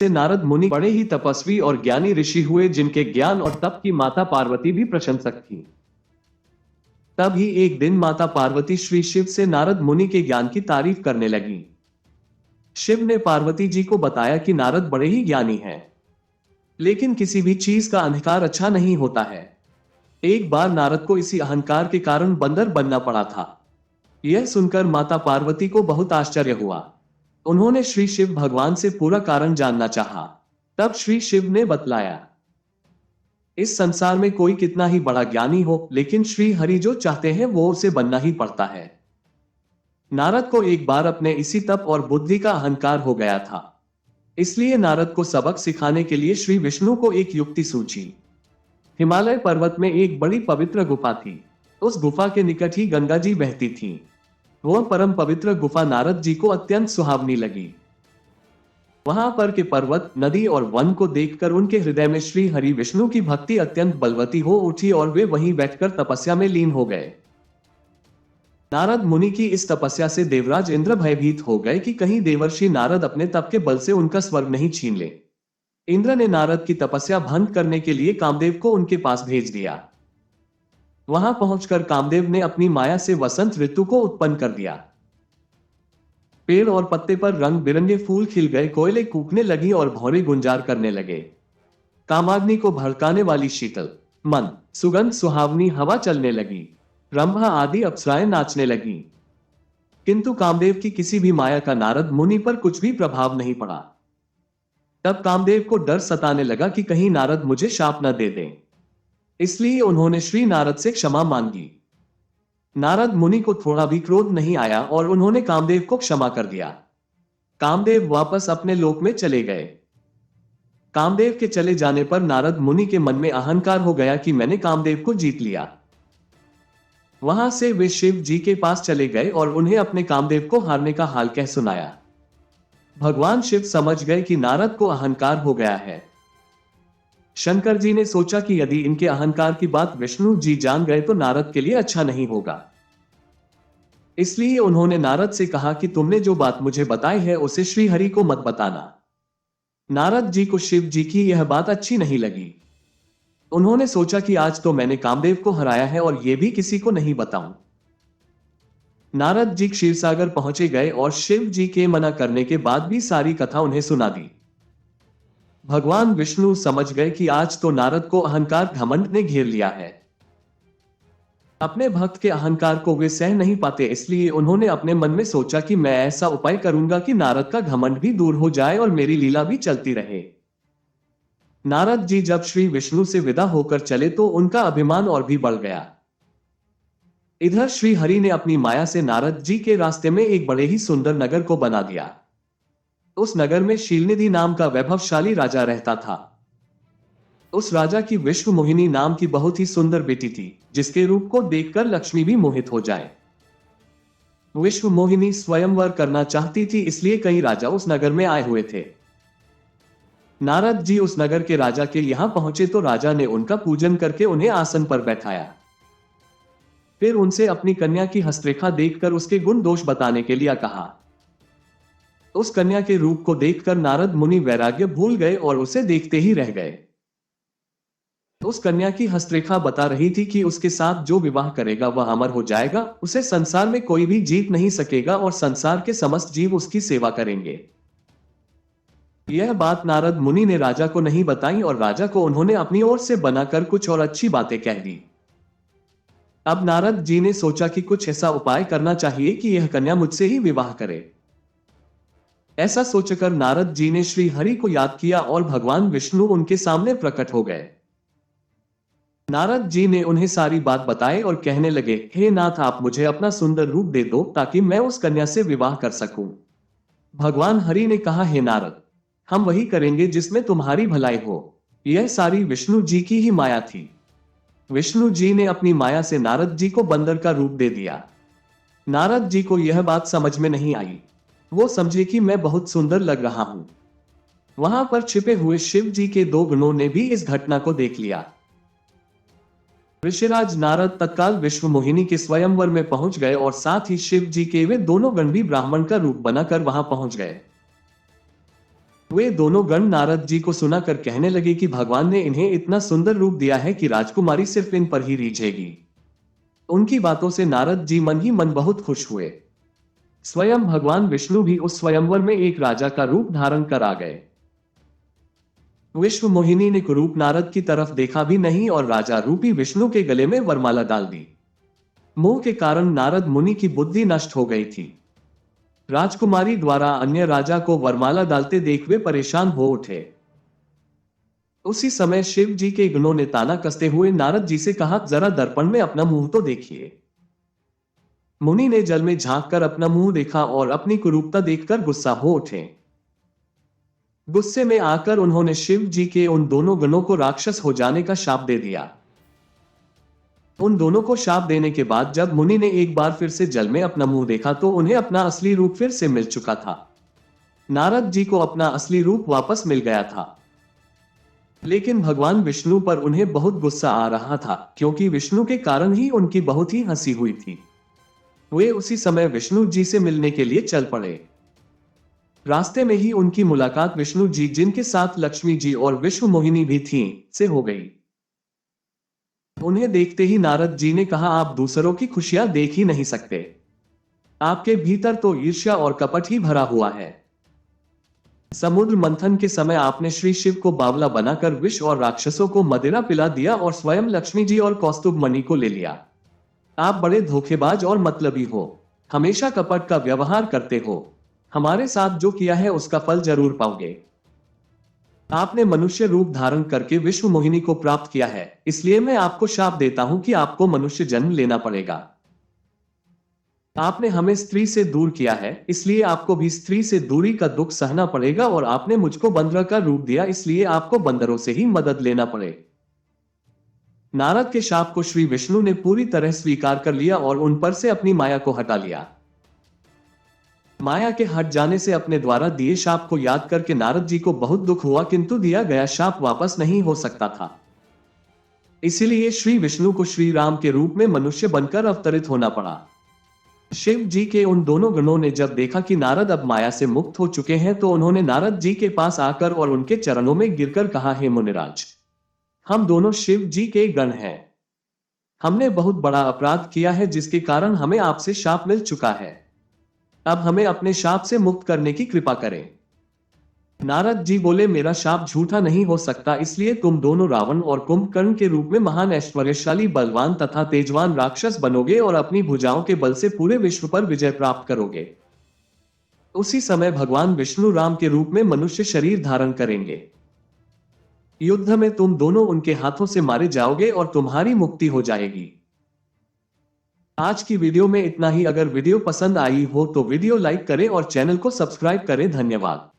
से नारद मुनि बड़े ही तपस्वी और ज्ञानी ऋषि हुए, जिनके ज्ञान और तप की माता पार्वती भी प्रशंसक थी। तभी एक दिन माता पार्वती श्री शिव से नारद मुनि के ज्ञान की तारीफ करने लगी। शिव ने पार्वती जी को बताया कि नारद बड़े ही ज्ञानी हैं, लेकिन किसी भी चीज का अहंकार अच्छा नहीं होता है। एक बार नारद को इसी अहंकार के कारण बंदर बनना पड़ा था। यह सुनकर माता पार्वती को बहुत आश्चर्य हुआ। उन्होंने श्री शिव भगवान से पूरा कारण जानना चाहा। तब श्री शिव ने बतलाया, इस संसार में कोई कितना ही बड़ा ज्ञानी हो, लेकिन श्री हरि जो चाहते हैं वो उसे बनना ही पड़ता है। नारद को एक बार अपने इसी तप और बुद्धि का अहंकार हो गया था। इसलिए नारद को सबक सिखाने के लिए श्री विष्णु को एक युक्ति सूझी। हिमालय पर्वत में एक बड़ी पवित्र गुफा थी। उस गुफा के निकट ही गंगा जी बहती थी। वह परम पवित्र गुफा नारद जी को अत्यंत सुहावनी लगी। वहां पर के पर्वत, नदी और वन को देखकर उनके हृदय में श्री हरि विष्णु की भक्ति अत्यंत बलवती हो उठी और वे वहीं बैठकर तपस्या में लीन हो गए। नारद मुनि की इस तपस्या से देवराज इंद्र भयभीत हो गए कि कहीं देवर्षि नारद अपने तप के बल से उनका स्वर्ग नहीं छीन ले। इंद्र ने नारद की तपस्या भंग करने के लिए कामदेव को उनके पास भेज दिया। वहां पहुंचकर कामदेव ने अपनी माया से वसंत ऋतु को उत्पन्न कर दिया। पेड़ और पत्ते पर रंग बिरंगे फूल खिल गए, कोयले कूकने लगी और भौरे गुंजार करने लगे। कामाग्नि को भड़काने वाली शीतल मन सुगंध सुहावनी हवा चलने लगी। रंभा आदि अप्सराएं नाचने लगी। किंतु कामदेव की किसी भी माया का नारद मुनि पर कुछ भी प्रभाव नहीं पड़ा। तब कामदेव को डर सताने लगा कि कहीं नारद मुझे शाप न दे दें। इसलिए उन्होंने श्री नारद से क्षमा मांगी। नारद मुनि को थोड़ा भी क्रोध नहीं आया और उन्होंने कामदेव को क्षमा कर दिया। कामदेव वापस अपने लोक में चले गए। कामदेव के चले जाने पर नारद मुनि के मन में अहंकार हो गया कि मैंने कामदेव को जीत लिया। वहां से वे शिव जी के पास चले गए और उन्हें अपने कामदेव को हारने का हाल कह सुनाया। भगवान शिव समझ गए कि नारद को अहंकार हो गया है। शंकर जी ने सोचा कि यदि इनके अहंकार की बात विष्णु जी जान गए तो नारद के लिए अच्छा नहीं होगा। इसलिए उन्होंने नारद से कहा कि तुमने जो बात मुझे बताई है उसे श्री हरि को मत बताना। नारद जी को शिव जी की यह बात अच्छी नहीं लगी। उन्होंने सोचा कि आज तो मैंने कामदेव को हराया है और यह भी किसी को नहीं बताऊं। नारद जी क्षीरसागर पहुंचे गए और शिव जी के मना करने के बाद भी सारी कथा उन्हें सुना दी। भगवान विष्णु समझ गए कि आज तो नारद को अहंकार घमंड ने घेर लिया है। अपने भक्त के अहंकार को वे सह नहीं पाते, इसलिए उन्होंने अपने मन में सोचा कि मैं ऐसा उपाय करूंगा कि नारद का घमंड भी दूर हो जाए और मेरी लीला भी चलती रहे। नारद जी जब श्री विष्णु से विदा होकर चले तो उनका अभिमान और भी बढ़ गया। इधर श्री हरि ने अपनी माया से नारद जी के रास्ते में एक बड़े ही सुंदर नगर को बना दिया। उस नगर में शीलनिधि नाम का वैभवशाली राजा रहता था। उस राजा की विश्व मोहिनी नाम की बहुत ही सुंदर बेटी थी, जिसके रूप को देखकर लक्ष्मी भी मोहित हो जाए। विश्व मोहिनी स्वयंवर करना चाहती थी, इसलिए कई राजा उस नगर में आए हुए थे। नारद जी उस नगर के राजा के यहां पहुंचे तो राजा ने उनका पूजन करके उन्हें आसन पर बैठाया। फिर उनसे अपनी कन्या की हस्तरेखा देखकर उसके गुण दोष बताने के लिए कहा। उस कन्या के रूप को देखकर नारद मुनि वैराग्य भूल गए और उसे देखते ही रह गए। उस कन्या की हस्तरेखा बता रही थी कि उसके साथ जो विवाह करेगा वह अमर हो जाएगा, उसे संसार में कोई भी जीत नहीं सकेगा और संसार के समस्त जीव उसकी सेवा करेंगे। यह बात नारद मुनि ने राजा को नहीं बताई और राजा को उन्होंने अपनी ओर से बनाकर कुछ और अच्छी बातें कह दी। अब नारद जी ने सोचा कि कुछ ऐसा उपाय करना चाहिए कि यह कन्या मुझसे ही विवाह करे। ऐसा सोचकर नारद जी ने श्री हरि को याद किया और भगवान विष्णु उनके सामने प्रकट हो गए। नारद जी ने उन्हें सारी बात बताई और कहने लगे, हे नाथ, आप मुझे अपना सुंदर रूप दे दो ताकि मैं उस कन्या से विवाह कर सकूं। भगवान हरि ने कहा, हे नारद, हम वही करेंगे जिसमें तुम्हारी भलाई हो। यह सारी विष्णु जी की ही माया थी। विष्णु जी ने अपनी माया से नारद जी को बंदर का रूप दे दिया। नारद जी को यह बात समझ में नहीं आई। वो समझे कि मैं बहुत सुंदर लग रहा हूं। वहां पर छिपे हुए शिव जी के दो गणों ने भी इस घटना को देख लिया। ऋषिराज नारद तत्काल विश्व मोहिनी के स्वयंवर में पहुंच गए और साथ ही शिव जी के वे दोनों गण भी ब्राह्मण का रूप बनाकर वहां पहुंच गए। वे दोनों गण नारद जी को सुनाकर कहने लगे कि भगवान ने इन्हें इतना सुंदर रूप दिया है कि राजकुमारी सिर्फ इन पर ही रीझेगी। उनकी बातों से नारद जी मन ही मन बहुत खुश हुए। स्वयं भगवान विष्णु भी उस स्वयंवर में एक राजा का रूप धारण कर आ गए। विश्व मोहिनी ने कुरूप नारद की तरफ देखा भी नहीं और राजा रूपी विष्णु के गले में वरमाला डाल दी। मोह के कारण नारद मुनि की बुद्धि नष्ट हो गई थी। राजकुमारी द्वारा अन्य राजा को वरमाला डालते देख वे परेशान हो उठे। उसी समय शिव जी के गणों ने ताना कसते हुए नारद जी से कहा, जरा दर्पण में अपना मुंह तो देखिए। मुनि ने जल में झांककर अपना मुंह देखा और अपनी कुरूपता देखकर गुस्सा हो उठे। गुस्से में आकर उन्होंने शिव जी के उन दोनों गणों को राक्षस हो जाने का शाप दे दिया। उन दोनों को शाप देने के बाद जब मुनि ने एक बार फिर से जल में अपना मुंह देखा तो उन्हें अपना असली रूप फिर से मिल चुका था। नारद जी को अपना असली रूप वापस मिल गया था। लेकिन भगवान विष्णु पर उन्हें बहुत गुस्सा आ रहा था, क्योंकि विष्णु के कारण ही उनकी बहुत ही हंसी हुई थी। वे उसी समय विष्णु जी से मिलने के लिए चल पड़े। रास्ते में ही उनकी मुलाकात विष्णु जी, जिनके साथ लक्ष्मी जी और विश्व मोहिनी भी थीं, से हो गई। उन्हें देखते ही नारद जी ने कहा, आप दूसरों की खुशियां देख ही नहीं सकते। आपके भीतर तो ईर्ष्या और कपट ही भरा हुआ है। समुद्र मंथन के समय आपने श्री शिव को बावला बनाकर विष और राक्षसों को मदिरा पिला दिया और स्वयं लक्ष्मी जी और कौस्तुभ मणि को ले लिया। आप बड़े धोखेबाज और मतलबी हो, हमेशा कपट का व्यवहार करते हो। हमारे साथ जो किया है उसका फल जरूर पाओगे। आपने मनुष्य रूप धारण करके विश्व मोहिनी को प्राप्त किया है, इसलिए मैं आपको शाप देता हूं कि आपको मनुष्य जन्म लेना पड़ेगा। आपने हमें स्त्री से दूर किया है, इसलिए आपको भी स्त्री से दूरी का दुख सहना पड़ेगा, और आपने मुझको बंदर का रूप दिया, इसलिए आपको बंदरों से ही मदद लेना पड़े। नारद के शाप को श्री विष्णु ने पूरी तरह स्वीकार कर लिया और उन पर से अपनी माया को हटा लिया। माया के हट जाने से अपने द्वारा दिए शाप को याद करके नारद जी को बहुत दुख हुआ, किंतु दिया गया शाप वापस नहीं हो सकता था। इसीलिए श्री विष्णु को श्री राम के रूप में मनुष्य बनकर अवतरित होना पड़ा। शिव जी के उन दोनों गणों ने जब देखा कि नारद अब माया से मुक्त हो चुके हैं तो उन्होंने नारद जी के पास आकर और उनके चरणों में गिरकर कहा, हे मुनिराज, हम दोनों शिव जी के गण हैं। हमने बहुत बड़ा अपराध किया है जिसके कारण हमें आपसे शाप मिल चुका है। अब हमें अपने शाप से मुक्त करने की कृपा करें। नारद जी बोले, मेरा शाप झूठा नहीं हो सकता, इसलिए तुम दोनों रावण और कुंभकर्ण के रूप में महान ऐश्वर्यशाली, बलवान तथा तेजवान राक्षस बनोगे और अपनी भुजाओं के बल से पूरे विश्व पर विजय प्राप्त करोगे। उसी समय भगवान विष्णु राम के रूप में मनुष्य शरीर धारण करेंगे। युद्ध में तुम दोनों उनके हाथों से मारे जाओगे और तुम्हारी मुक्ति हो जाएगी। आज की वीडियो में इतना ही। अगर वीडियो पसंद आई हो तो वीडियो लाइक करें और चैनल को सब्सक्राइब करें। धन्यवाद।